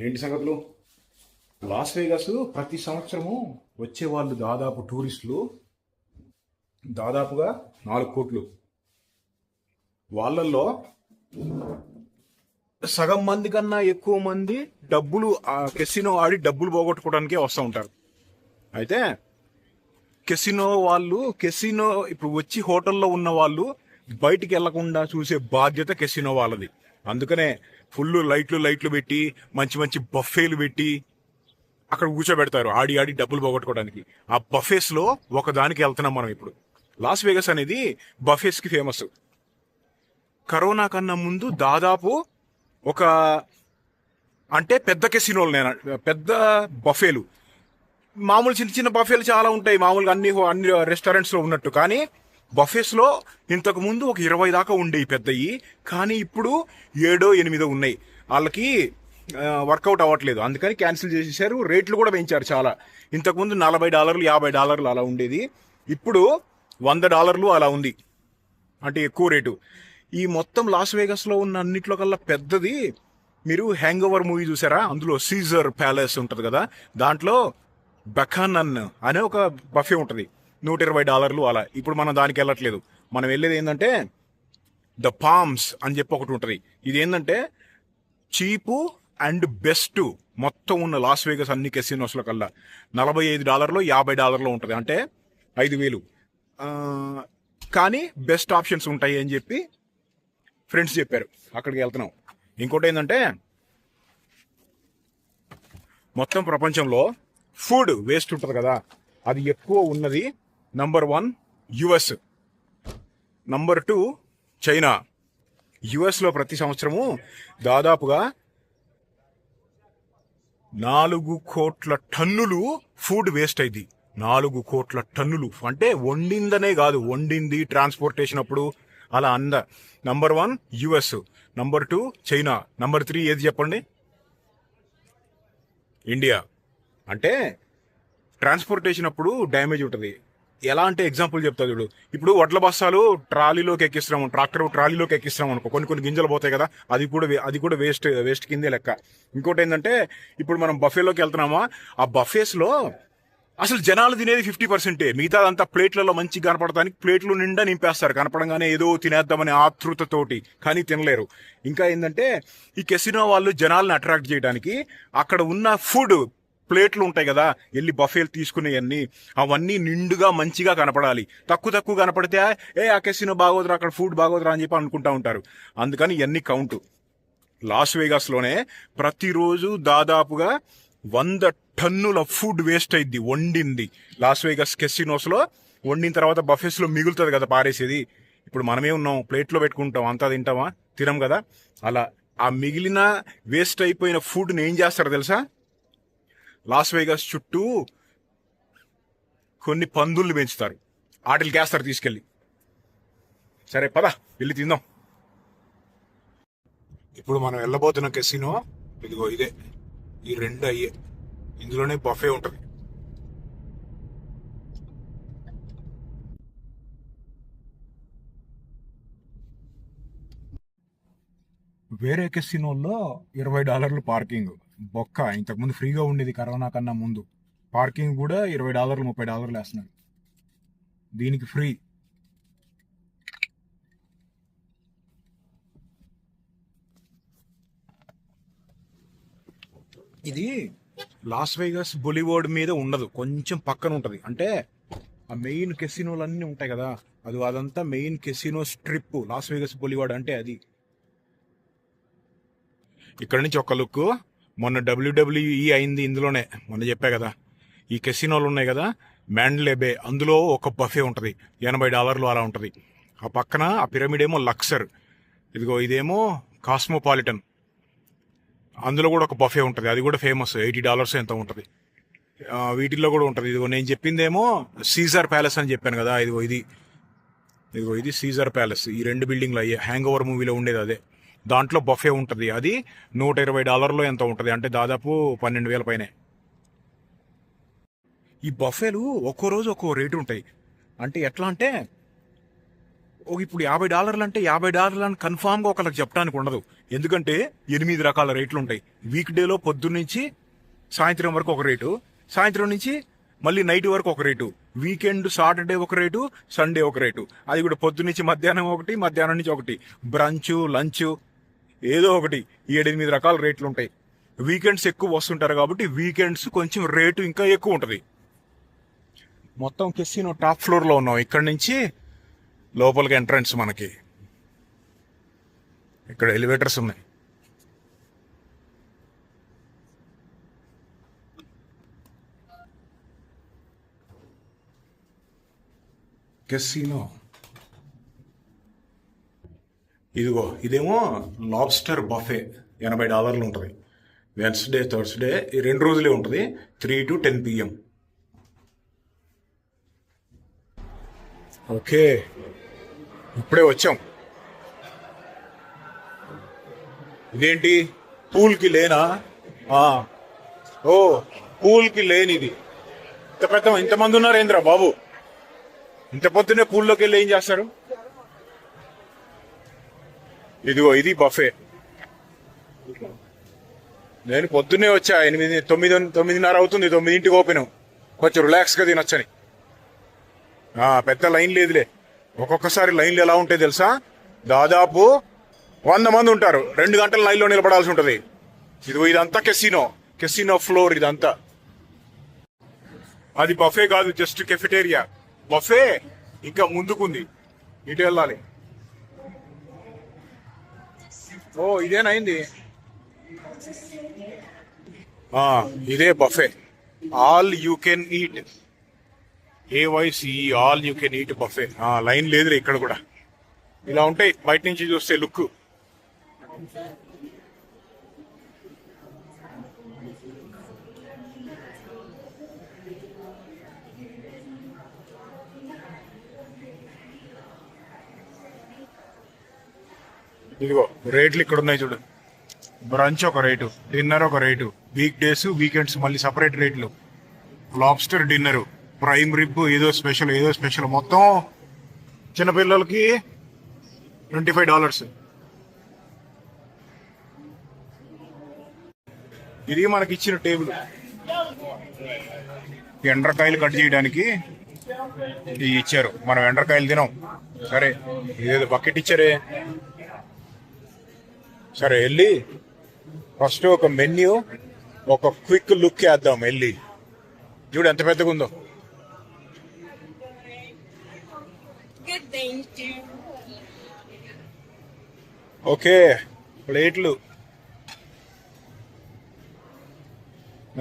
ఏంటి సంగతులు? Las Vegas ప్రతి సంవత్సరము వచ్చే వాళ్ళు దాదాపు టూరిస్టులు దాదాపుగా 4 కోట్లు. వాళ్ళల్లో సగం మంది కన్నా ఎక్కువ మంది డబ్బులు కెసినో ఆడి డబ్బులు పోగొట్టుకోవడానికే వస్తూ ఉంటారు. అయితే కెసినో ఇప్పుడు వచ్చి హోటల్లో ఉన్న వాళ్ళు బయటికి వెళ్లకుండా చూసే బాధ్యత కెసినో వాళ్ళది. అందుకనే ఫుల్ లైట్లు పెట్టి మంచి మంచి బఫేలు పెట్టి అక్కడ కూర్చోబెడతారు ఆడి ఆడి డబ్బులు పోగొట్టుకోవడానికి. ఆ బఫేస్ లో ఒకదానికి వెళ్తున్నాం మనం ఇప్పుడు. లాస్ వేగస్ అనేది బఫేస్ కి ఫేమస్. కరోనా కన్నా ముందు దాదాపు ఒక అంటే పెద్ద కెసినోలు, పెద్ద బఫేలు, మామూలు చిన్న చిన్న బఫేలు చాలా ఉంటాయి మామూలుగా అన్ని రెస్టారెంట్స్ లో ఉన్నట్టు. కానీ బఫేస్ లో ఇంతకు ముందు ఒక 20 దాకా ఉండేవి పెద్దవి. కానీ ఇప్పుడు 7-8 ఉన్నాయి. వాళ్ళకి వర్కౌట్ అవ్వట్లేదు, అందుకని క్యాన్సిల్ చేసేసారు. రేట్లు కూడా పెంచారు చాలా. ఇంతకుముందు $40, $50 అలా ఉండేది, ఇప్పుడు $100 అలా ఉంది, అంటే ఎక్కువ రేటు. ఈ మొత్తం లాస్ వేగస్ లో ఉన్న అన్నిట్లో కల్లా పెద్దది, మీరు హ్యాంగ్ ఓవర్ మూవీ చూసారా? అందులో సీజర్ ప్యాలెస్ ఉంటది కదా, దాంట్లో బెకానన్ అనే ఒక బఫే ఉంటది, $120 అలా. ఇప్పుడు మనం దానికి వెళ్ళట్లేదు, మనం వెళ్ళేది ఏంటంటే ద పామ్స్ అని చెప్పి ఒకటి ఉంటది. ఇది ఏంటంటే చీపు అండ్ బెస్ట్ మొత్తం ఉన్న లాస్ వేగస్ అన్ని కెసినోస్ల కల్లా $45, $50 ఉంటుంది, అంటే 5,000. కానీ బెస్ట్ ఆప్షన్స్ ఉంటాయి అని చెప్పి ఫ్రెండ్స్ చెప్పారు, అక్కడికి వెళ్తున్నాం. ఇంకోటి ఏంటంటే మొత్తం ప్రపంచంలో ఫుడ్ వేస్ట్ ఉంటుంది కదా, అది ఎక్కువ ఉన్నది number 1 US, number 2 China. US లో ప్రతి సంవత్సరము దాదాపుగా 4 కోట్ల టన్నులు ఫుడ్ వేస్ట్ అయింది. 4 కోట్ల టన్నులు అంటే వండిందనే కాదు, వండింది ట్రాన్స్పోర్టేషన్ అప్పుడు అలా అంద. Number 1 US, number 2 China, number 3 ఏది చెప్పండి? ఇండియా. అంటే ట్రాన్స్పోర్టేషన్ అప్పుడు డ్యామేజ్ ఉంటుంది. ఎలా అంటే ఎగ్జాంపుల్ చెప్తా చూడు. ఇప్పుడు వడ్ల బస్తాలు ట్రాలీలోకి ఎక్కిస్తున్నాము, ట్రాక్టర్ ట్రాలీలోకి ఎక్కిస్తున్నాం అనుకో, కొన్ని గింజలు పోతాయి కదా, అది కూడా వేస్ట్ కిందే లెక్క. ఇంకోటి ఏంటంటే ఇప్పుడు మనం బఫేలోకి వెళ్తున్నామా, ఆ బఫేస్ లో అసలు జనాలు తినేది 50%, మిగతాదంతా ప్లేట్లలో మంచిగా కనపడటానికి ప్లేట్లు నిండా నింపేస్తారు, కనపడంగానే ఏదో తినేద్దామనే ఆతృతతోటి, కానీ తినలేరు. ఇంకా ఏంటంటే ఈ కెసినో వాళ్ళు జనాలను అట్రాక్ట్ చేయడానికి అక్కడ ఉన్న ఫుడ్ ప్లేట్లు ఉంటాయి కదా, వెళ్ళి బఫేలు తీసుకునేవన్నీ, అవన్నీ నిండుగా మంచిగా కనపడాలి. తక్కువ కనపడితే ఆ కెసినో బాగోదురా, అక్కడ ఫుడ్ బాగోదురా అని చెప్పి అనుకుంటా ఉంటారు. అందుకని ఇవన్నీ కౌంటు. లాస్ వేగాస్ లోనే ప్రతిరోజు దాదాపుగా 100 టన్నుల ఫుడ్ వేస్ట్ అయింది వండింది. లాస్ వేగాస్ కెసినోస్ లో వండిన తర్వాత బఫేస్ లో మిగులుతుంది కదా పారేసేది. ఇప్పుడు మనమే ఉన్నాం, ప్లేట్లో పెట్టుకుంటాం, అంతా తింటామా? తినం కదా. అలా ఆ మిగిలిన వేస్ట్ అయిపోయిన ఫుడ్ని ఏం చేస్తారో తెలుసా? లాస్ వేగాస్ చుట్టూ కొన్ని పందుల్ని పెంచుతారు, వాటికి వేస్తారు తీసుకెళ్ళి. సరే పద వెళ్ళి తిందాం. ఇప్పుడు మనం వెళ్ళబోతున్న కెసినో ఇదిగో ఇదే, ఈ 2 అయ్యే, ఇందులోనే బఫే ఉంటుంది. వేరే కెసినోల్లో $20 పార్కింగ్ బొక్క. ఇంతకుముందు ఫ్రీగా ఉండేది కరోనా కన్నా ముందు. పార్కింగ్ కూడా $20, $30 వేస్తున్నారు, దీనికి ఫ్రీ. ఇది లాస్ వేగాస్ బొలివర్డ్ మీద ఉండదు, కొంచెం పక్కన ఉంటది. అంటే ఆ మెయిన్ కెసినోలు అన్నీ ఉంటాయి కదా, అదంతా main casino strip Las Vegas boulevard అంటే అది. ఇక్కడ నుంచి ఒక లుక్. మొన్న WWE అయింది ఇందులోనే, మొన్న చెప్పా కదా. ఈ కెసినోలు ఉన్నాయి కదా, మ్యాండ్లే బే, అందులో ఒక బఫే ఉంటుంది, $80 అలా ఉంటుంది. ఆ పక్కన ఆ పిరమిడ్ ఏమో లక్సర్, ఇదిగో ఇదేమో కాస్మోపాలిటన్, అందులో కూడా ఒక బఫే ఉంటుంది, అది కూడా ఫేమస్, $80 ఎంత ఉంటుంది. వీటిల్లో కూడా ఉంటుంది. ఇదిగో నేను చెప్పిందేమో సీజర్ ప్యాలెస్ అని చెప్పాను కదా, ఇదిగో ఇది సీజర్ ప్యాలెస్. ఈ 2 బిల్డింగ్లు అయ్యే, హ్యాంగ్ ఓవర్ మూవీలో ఉండేది అదే. దాంట్లో బఫే ఉంటుంది, అది $120 ఎంత ఉంటుంది, అంటే దాదాపు 12,000 పైనే. ఈ బఫేలు ఒక్కో రోజు ఒక్కో రేటు ఉంటాయి. అంటే ఎట్లా అంటే ఇప్పుడు $50 అంటే $50 అని కన్ఫామ్ గా ఒకళ్ళకి చెప్పడానికి ఉండదు. ఎందుకంటే 8 రకాల రేట్లు ఉంటాయి. వీక్ డేలో పొద్దున్నుంచి సాయంత్రం వరకు ఒక రేటు, సాయంత్రం నుంచి మళ్ళీ నైట్ వరకు ఒక రేటు, వీకెండ్ సాటర్డే ఒక రేటు, సండే ఒక రేటు. అది కూడా పొద్దున్నుంచి మధ్యాహ్నం ఒకటి, మధ్యాహ్నం నుంచి ఒకటి, బ్రంచ్ లంచ్ ఏదో ఒకటి 7-8 రకాల రేట్లు ఉంటాయి. వీకెండ్స్ ఎక్కువ వస్తుంటారు కాబట్టి వీకెండ్స్ కొంచెం రేటు ఇంకా ఎక్కువ ఉంటది. మొత్తం కెసినో టాప్ ఫ్లోర్ లో ఉన్నాం. ఇక్కడ నుంచి లోపలికి ఎంట్రన్స్ మనకి. ఇక్కడ ఎలివేటర్స్ ఉన్నాయి. కెసినో ఇదిగో ఇదేమో లాబ్స్టర్ బఫే $80 ఉంటుంది. వెన్స్డే థర్స్డే ఈ 2 రోజులే ఉంటుంది, 3 to 10 PM. ఓకే, ఇప్పుడే వచ్చాం. ఇదేంటి పూల్కి లేనా? ఓ పూల్కి లేనిది. ఇంతమంది ఉన్నారు ఏంద్రా బాబు? ఇంత పొద్దున్నే పూల్లోకి వెళ్ళి ఏం చేస్తారు? ఇదిగో ఇది బఫే. నేను పొద్దున్నే వచ్చా, 9:30 అవుతుంది, 9ంటికి ఓపెన్. కొంచెం రిలాక్స్ గా తినొచ్చని. పెద్ద లైన్ లేదులే. ఒక్కొక్కసారి లైన్లు ఎలా ఉంటాయి తెలుసా? దాదాపు 100 మంది ఉంటారు. 2 గంటల లైన్లో నిలబడాల్సి ఉంటది. ఇదిగో ఇదంతా కెసినో ఫ్లోర్ ఇదంతా. అది బఫే కాదు, జస్ట్ కెఫెటేరియా. బఫే ఇంకా ముందుకుంది, ఇటు వెళ్ళాలి. ఓ ఇదేనైంది. ఇదే buffet, all you can eat. AYCE all you can eat buffet. Line లేదులే ఇక్కడ కూడా. ఇలా ఉంటాయి బయట నుంచి చూస్తే లుక్. ఇదిగో రేట్లు ఇక్కడ ఉన్నాయి చూడు. బ్రంచ్ ఒక రేటు, డిన్నర్ ఒక రేటు, వీక్ డేస్ వీకెండ్స్ మళ్ళీ సపరేట్ రేట్లు. లాబ్స్టర్ డిన్నర్, ప్రైమ్ రిబ్ ఏదో స్పెషల్ మొత్తం చిన్నపిల్లలకి $25. ఇది మనకి ఇచ్చిన టేబుల్. ఎండ్రకాయలు కట్ చేయడానికి ఇవి ఇచ్చారు. మనం ఎండ్రకాయలు తినాం. సరే ఇదేదో బకెట్ ఇచ్చారే. సరే వెళ్ళి ఫస్ట్ ఒక మెన్యూ, ఒక క్విక్ లుక్ వేద్దాం. వెళ్ళి చూడు ఎంత పెద్దగా ఉందో. ఓకే ప్లేట్లు.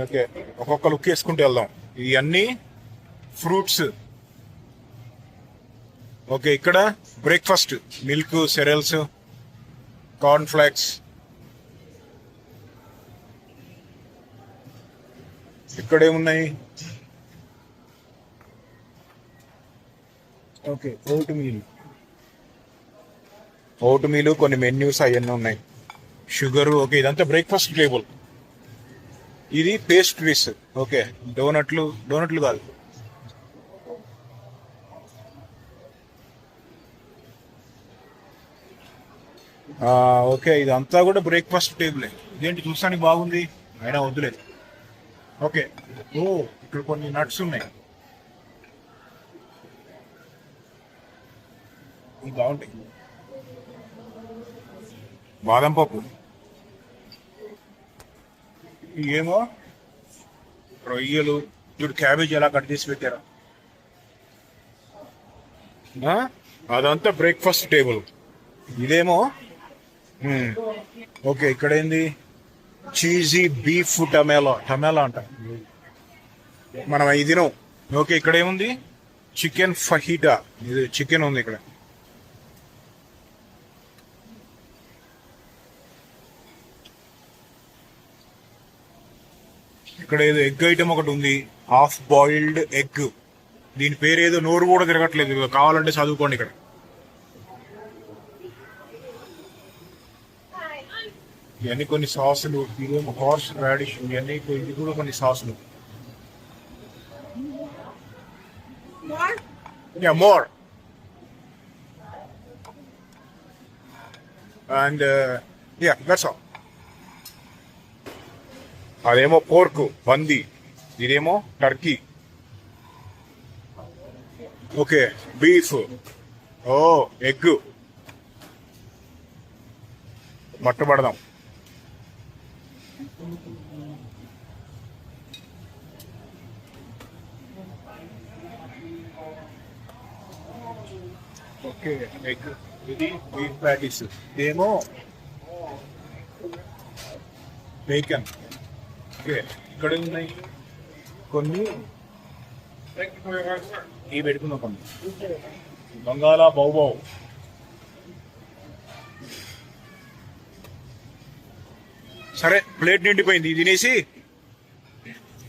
ఓకే ఒక్కొక్క లుక్ వేసుకుంటూ వెళ్దాం. ఇవన్నీ ఫ్రూట్స్. ఓకే ఇక్కడ breakfast, milk, cereals, corn flakes. ఇక్కడేమున్నాయి? ఓకే ఓట్ మీల్ కొన్ని మెన్యూస్ అవన్నీ ఉన్నాయి. షుగర్. ఓకే ఇదంతా బ్రేక్ఫాస్ట్ టేబుల్. ఇది పేస్ట్రీస్. ఓకే డోనట్లు కాదు, ఓకే ఇదంతా కూడా బ్రేక్ఫాస్ట్ టేబులే. ఇదేంటి చూస్తానికి బాగుంది, అయినా వద్దులేదు. ఓకే ఇక్కడ కొన్ని నట్స్ ఉన్నాయి, ఇవి బాగుంటాయి. బాదం పప్పు, ఏమో రొయ్యలు. చూడు క్యాబేజ్ ఎలా కట్ చేసి పెట్టారా. అదంతా బ్రేక్ఫాస్ట్ టేబుల్. ఇదేమో ఓకే ఇక్కడ ఏంది? చీజీ బీఫ్ టమేలా అంట. మనం ఇది తినం. ఓకే ఇక్కడ ఏముంది? చికెన్ ఫహీటా. ఇది చికెన్ ఉంది ఇక్కడ. ఇక్కడ ఏదో ఎగ్ ఐటమ్ ఒకటి ఉంది, హాఫ్ బాయిల్డ్ ఎగ్. దీని పేరు ఏదో నోరు కూడా తిరగట్లేదు, కావాలంటే చదువుకోండి. ఇక్కడ ఇవన్నీ కొన్ని సాసులు. ఇదేమో హార్స్ రాడిష్. ఇవన్నీ ఇది కూడా కొన్ని సాసులు. More and yeah that's all. అదేమో పోర్క్ పంది, ఇదేమో టర్కీ. ఓకే బీఫ్, ఓ ఎగ్. పట్టుబడదాం. ఓకే ఎగ్, ఇది బీఫ్ ప్యాటీస్, ఇదేమో బేకన్. ఓకే ఇక్కడ ఉన్నాయి కొన్ని, ఇవి పెట్టుకుందాం కొన్ని. బంగాళా బౌబౌ, సరే ప్లేట్ నిండిపోయింది ఇది తినేసి.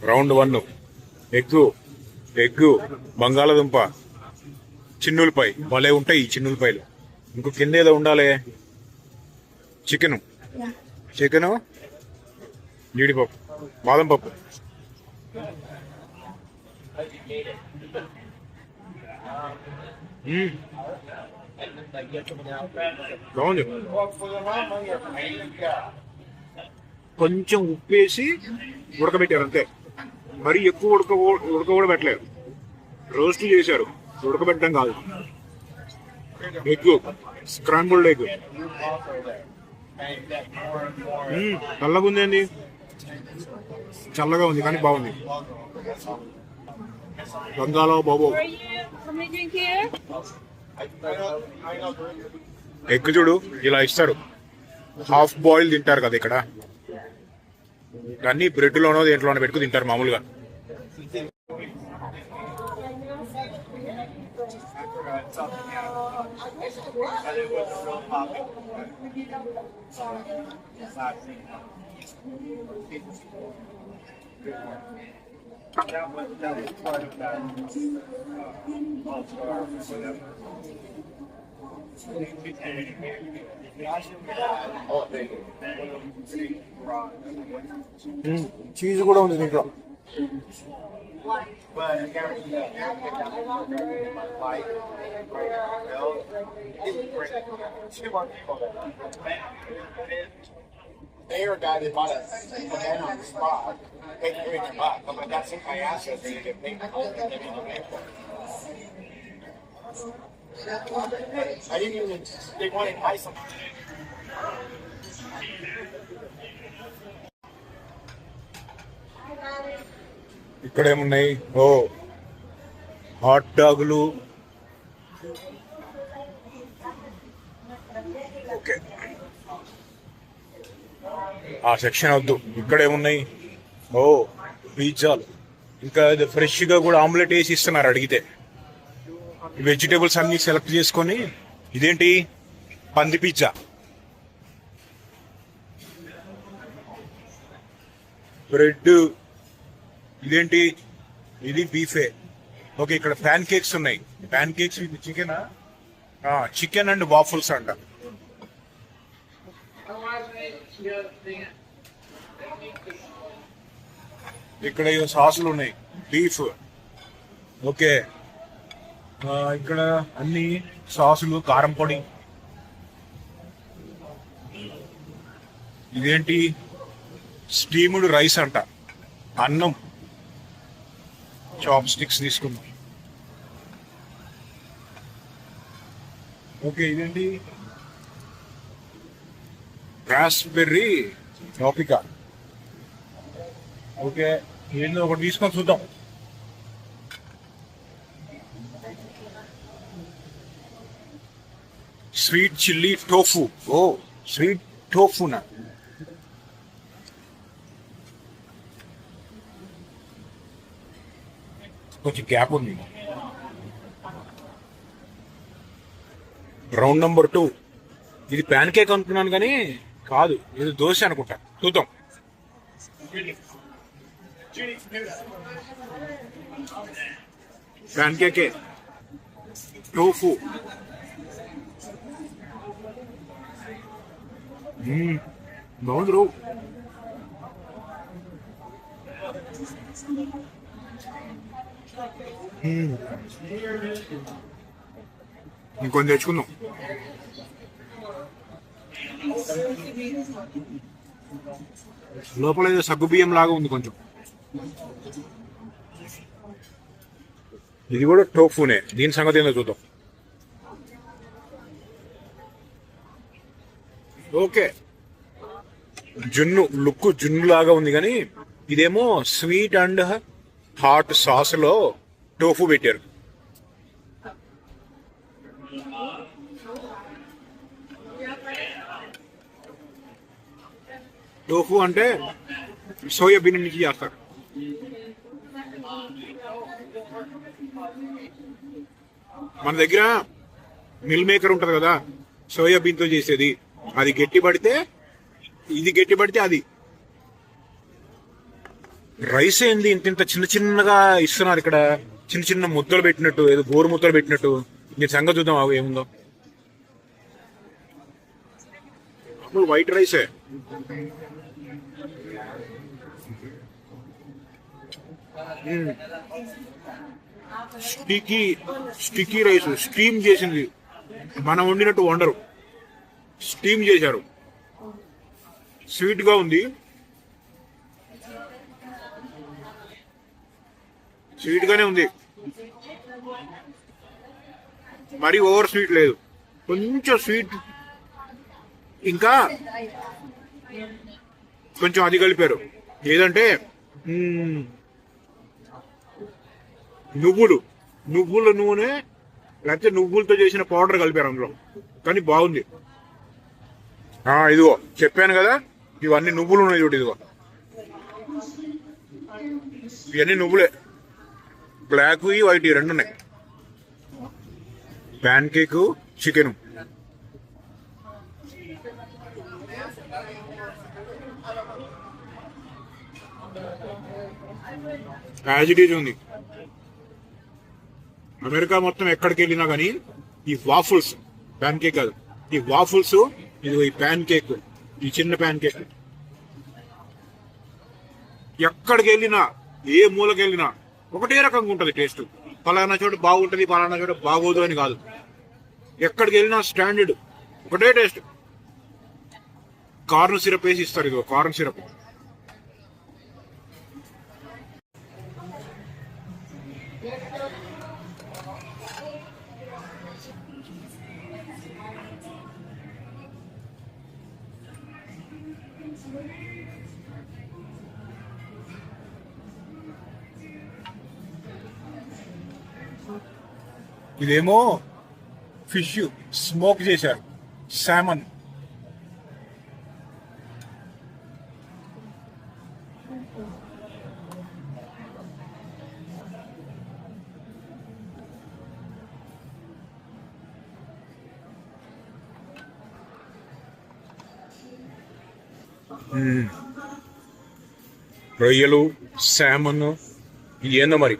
రౌండ్ 1 ఎగ్గు బంగాళదుంప, చిన్నులపై భలే ఉంటాయి ఈ చిన్నులపాయలు. ఇంకో కింద ఏదో ఉండాలి, చికెను జీడిపప్పు, బాదం పప్పు. బాగుంది. కొంచెం ఉప్పేసి ఉడకబెట్టారు అంతే, మరీ ఎక్కువ ఉడక కూడా పెట్టలేరు. రోస్ట్ చేశారు, ఉడకబెట్టడం కాదు. Egg, scrambled egg. చల్లగా ఉంది అండి, చల్లగా ఉంది కానీ బాగుంది. బంగాళా బాబు ఎగ్ చూడు ఇలా ఇస్తారు. హాఫ్ బాయిల్ తింటారు కదా ఇక్కడ, అన్ని బ్రెడ్ లోనో దేంట్లోనో పెట్టుకు తింటారు మామూలుగా. చీజ్ కూడా ఉంది దీంట్లో. They were a guy that bought a banana on the spot, paid $300. I'm like, that's some payaso thing to get paid for. I didn't even, they wanted to buy something. ఇక్కడ ఏమున్నాయి, ఓ hot డాగులు. Okay ఆ section వద్దు, ఇక్కడ ఏమున్నాయి, ఓ పిజ్జాలు. ఇంకా fresh గా కూడా ఆమ్లెట్ వేసి ఇస్తున్నారు అడిగితే. వెజిటేబుల్స్ అన్ని సెలెక్ట్ చేసుకొని. ఇదేంటి, పంది పిజ్జా. బ్రెడ్, ఇదేంటి, ఇది బీఫే. ఓకే ఇక్కడ ప్యాన్ కేక్స్ ఉన్నాయి. ప్యాన్ కేక్స్ ఇది చికెనా, చికెన్ అండ్ వాఫుల్స్ అంట. ఇక్కడ సాసులు ఉన్నాయి, బీఫ్. ఓకే ఇక్కడ అన్ని సాసులు, కారం పొడి. ఇదేంటి, స్టీమ్డ్ రైస్ అంట, అన్నం. చాప్ స్టిక్స్ తీసుకున్నాం. ఓకే ఇదేంటి, రాస్బెర్రీ టాపికా. ఓకే ఏందో ఒకటి తీసుకొని చూద్దాం. Sweet chilli tofu. Oh sweet టోఫునా, కొంచెం గ్యాప్ ఉంది. Round number 2. ఇది ప్యాన్ కేక్ అనుకున్నాను కానీ కాదు, ఇది దోశ అనుకుంటా. చూద్దాం. ప్యాన్ కేకే, టోఫు. బాగుంది రో. ఇంకొంచెం తెచ్చుకుందాం. లోపల ఏదో సగ్గు బియ్యం లాగా ఉంది కొంచెం. ఇది కూడా టోఫునే. దీని సంగతి ఏందో చూద్దాం. ఓకే, జున్ను లుక్ జున్ను లాగా ఉంది, కానీ ఇదేమో స్వీట్ అండ్ హాట్ సాస్ లో టోఫు పెట్టారు. టోఫు అంటే సోయాబీన్ నుంచి చేస్తారు. మన దగ్గర మిల్ మేకర్ ఉంటది కదా, సోయాబీన్ తో చేసేది. అది గట్టి పడితే ఇది, గట్టి పడితే అది. రైస్ ఏంది ఇంత ఇంత చిన్న చిన్నగా ఇస్తున్నారు ఇక్కడ, చిన్న చిన్న ముద్దలు పెట్టినట్టు, ఏదో గోరు ముద్దలు పెట్టినట్టు. నేను సంగతి చూద్దాం అవి ఏముందో. అప్పుడు వైట్ రైసే. స్టికీ రైస్, స్టీమ్ చేసింది. మనం వండినట్టు వండరు, స్టీమ్ చేశారు. స్వీట్ గా ఉంది, స్వీట్ గానే ఉంది, మరి ఓవర్ స్వీట్ లేదు, కొంచెం స్వీట్. ఇంకా కొంచెం అది కలిపారు, ఏదంటే నువ్వుల నూనె లేకపోతే నువ్వులతో చేసిన పౌడర్ కలిపారు అందులో, కానీ బాగుంది. ఇదిగో చెప్పాను కదా, ఇవన్నీ నువ్వులు ఉన్నాయి చూడు. ఇదిగో ఇవన్నీ నువ్వులే, బ్లాక్ వైట్ రెండు ఉన్నాయి. Pan cake, chicken. As it is ఉంది. అమెరికా మొత్తం ఎక్కడికి వెళ్ళినా కానీ ఈ వాఫుల్స్, ప్యాన్ కేక్ కాదు, ఈ వాఫుల్స్, ఇది ఈ ప్యాన్ కేక్, ఈ చిన్న ప్యాన్ కేక్ ఎక్కడికి వెళ్ళినా, ఏ మూలకి వెళ్ళినా ఒకటే రకంగా ఉంటది టేస్ట్. పలానా చోట బాగుంటది, పలానా చోట బాగోదు అని కాదు. ఎక్కడికి వెళ్ళినా స్టాండర్డ్ ఒకటే టేస్ట్. కార్న్ సిరప్ వేసి ఇస్తారు. ఇదిగో కార్న్ సిరప్. ఇదేమో ఫిష్ స్మోక్ చేశారు, సామన్. రొయ్యలు, సామన్, ఇది ఏందో మరి.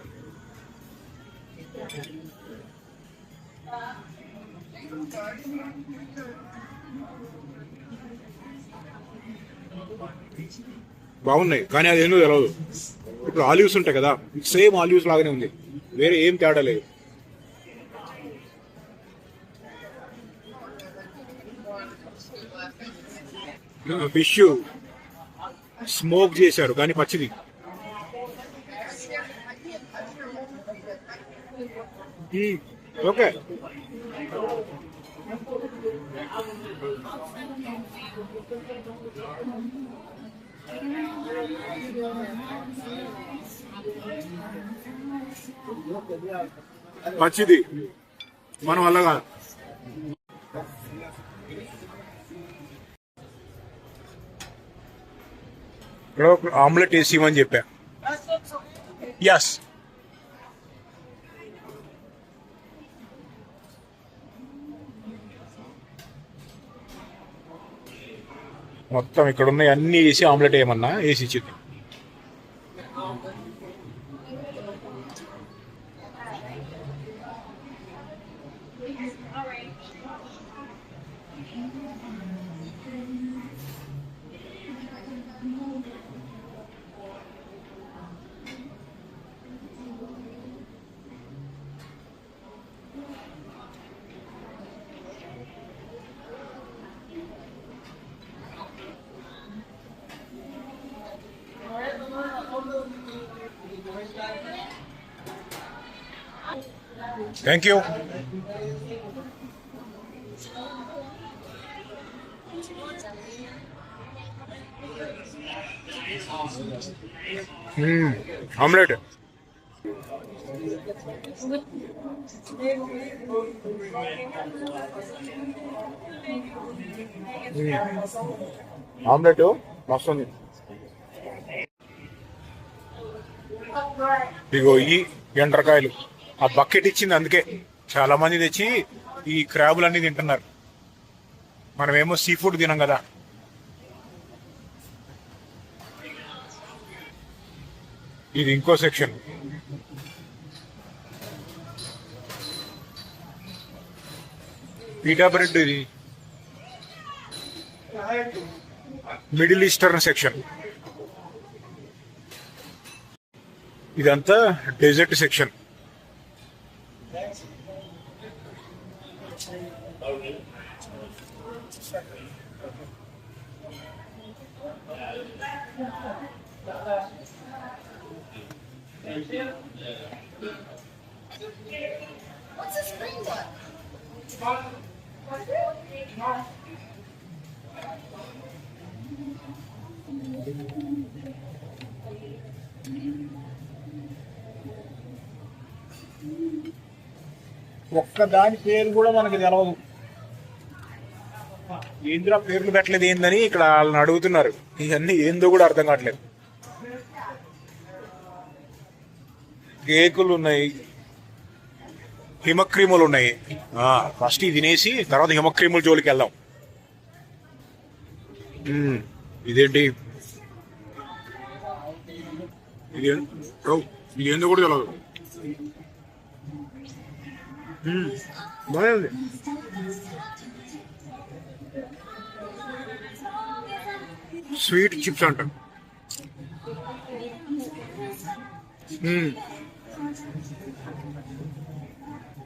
బాగున్నాయి, కానీ అది ఏందో తెలియదు. ఇప్పుడు ఆలివ్స్ ఉంటాయి కదా, సేమ్ ఆలివ్స్ లాగానే ఉంది, వేరే ఏం తేడా లేదు. ఫిష్ స్మోక్ చేశారు కానీ పచ్చిది. ఓకే, పచ్చిది మన వల్ల కాదు. ఆమ్లెట్ వేసి ఇవ్వని చెప్పా. ఎస్, మొత్తం ఇక్కడ ఉన్నాయి అన్ని వేసి ఆమ్లెట్ ఏమన్నా వేసి ఇచ్చింది. Thank you. ఆమ్లెట్. ఆమ్లెట్ మస్తుంది. ఇగో ఈ ఎండ్రకాయలు ఆ బకెట్ ఇచ్చింది, అందుకే చాలా మంది తెచ్చి ఈ క్రాబులన్నీ తింటున్నారు. మనమేమో సీ ఫుడ్ తినం కదా. ఇది ఇంకో సెక్షన్. Pita bread. ఇది మిడిల్ ఈస్టర్న్ సెక్షన్. ఇదంతా dessert section. What's a springboard? ఒక్క దాని పేరు కూడా మనకి తెలవదు. ఏంద్రా పేర్లు పెట్టలేదు ఏందని ఇక్కడ వాళ్ళని అడుగుతున్నారు. ఇవన్నీ ఏందో కూడా అర్థం కావట్లేదు. కేకులు ఉన్నాయి, హిమక్రీములు ఉన్నాయి. ఫస్ట్ ఇది తినేసి తర్వాత హిమక్రీముల జోలికి వెళ్దాం. ఇదేంటి? ఇది ఏందో కూడా తెలియదు. బాగా ఉంది. స్వీట్ చిప్స్ అంట.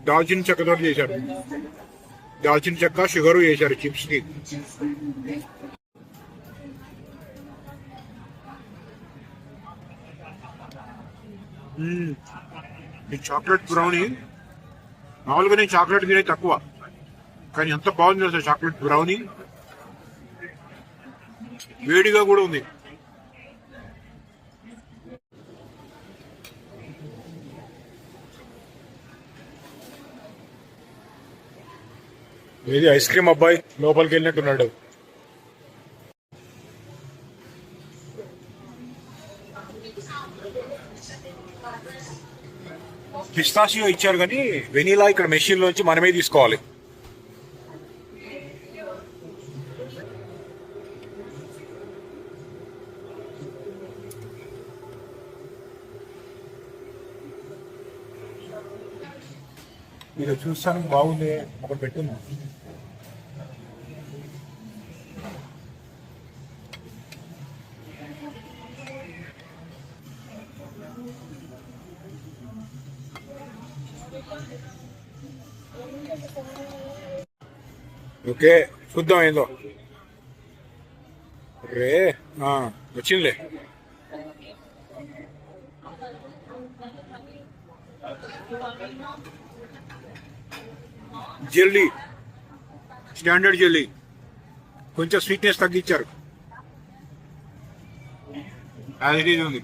దాల్చిన చెక్కతో చేశారు. దాల్చిన చెక్క, షుగర్ వేశారు చిప్స్ కి. ఈ చాక్లెట్ బ్రౌనీ, మామూలుగా నేను చాక్లెట్ తినే తక్కువ, కానీ ఎంత బాగుంది అసలు చాక్లెట్ బ్రౌనీ. వేడిగా కూడా ఉంది. ఇది ఐస్ క్రీమ్ అబ్బాయి లోపలికి వెళ్ళినట్టున్నాడు. పిస్తాషియో ఇచ్చారు కానీ వెనీలా ఇక్కడ మెషిన్ లోంచి మనమే తీసుకోవాలి. ఇది చూస్తానికి బాగుంది, ఒకటి పెట్టింది. ఓకే చూద్దాం ఏందో. రే వచ్చిందిలే. జెల్లీ, స్టాండర్డ్ జెల్లీ, కొంచెం స్వీట్నెస్ తగ్గించారు. అది ఉంది.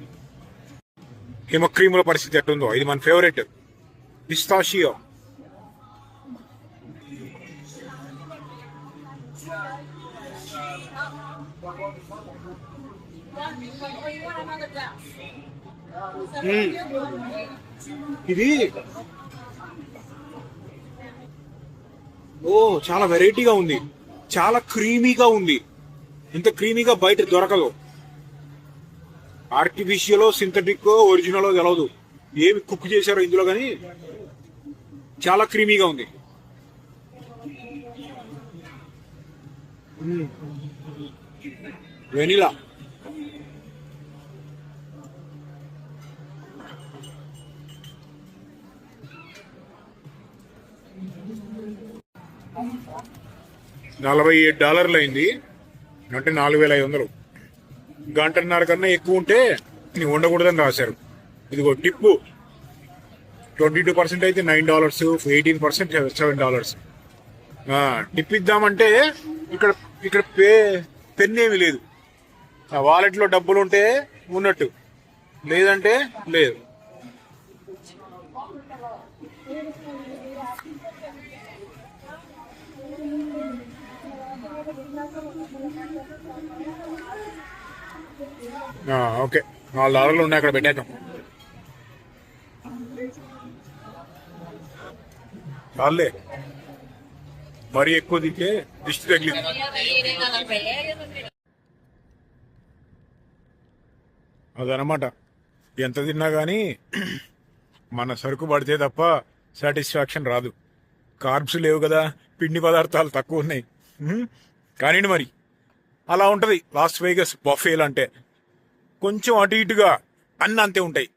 హిమక్రీముల పరిస్థితి ఎట్టుందో, ఇది మన ఫేవరెట్ పిస్తాషియో. ఇది చాలా వెరైటీగా ఉంది, చాలా క్రీమీగా ఉంది. ఇంత క్రీమీగా బయట దొరకదు. ఆర్టిఫిషియల్, సింథటిక్, ఒరిజినల్ తెలవదు. ఏమి కుక్ చేశారో ఇందులో, కానీ చాలా క్రీమీగా ఉంది. వెనిలా. $47 అయింది, అంటే 4,500. గంటన్నర కన్నా ఎక్కువ ఉంటే నీ ఉండకూడదని రాశారు. ఇదిగో టిప్పు 22% అయితే $9, 18% $7. టిప్ ఇద్దామంటే ఇక్కడ ఇక్కడ పెన్ ఏమి లేదు. ఆ వాలెట్లో డబ్బులు ఉంటే ఉన్నట్టు, లేదంటే లేదు. ఓకే, $4 ఉన్నాయి, అక్కడ పెట్టేద్దాం. చాలే, మరీ ఎక్కువ దిక్కే దిష్టి తగిలింది. అదనమాట, ఎంత తిన్నా కానీ మన సరుకు పడితే తప్ప సాటిస్ఫాక్షన్ రాదు. కార్బ్స్ లేవు కదా, పిండి పదార్థాలు తక్కువ ఉన్నాయి. కానీ మరి అలా ఉంటుంది లాస్ వేగస్ బఫేలు అంటే. కొంచెం అటు ఇటుగా అన్నీ అంతే ఉంటాయి.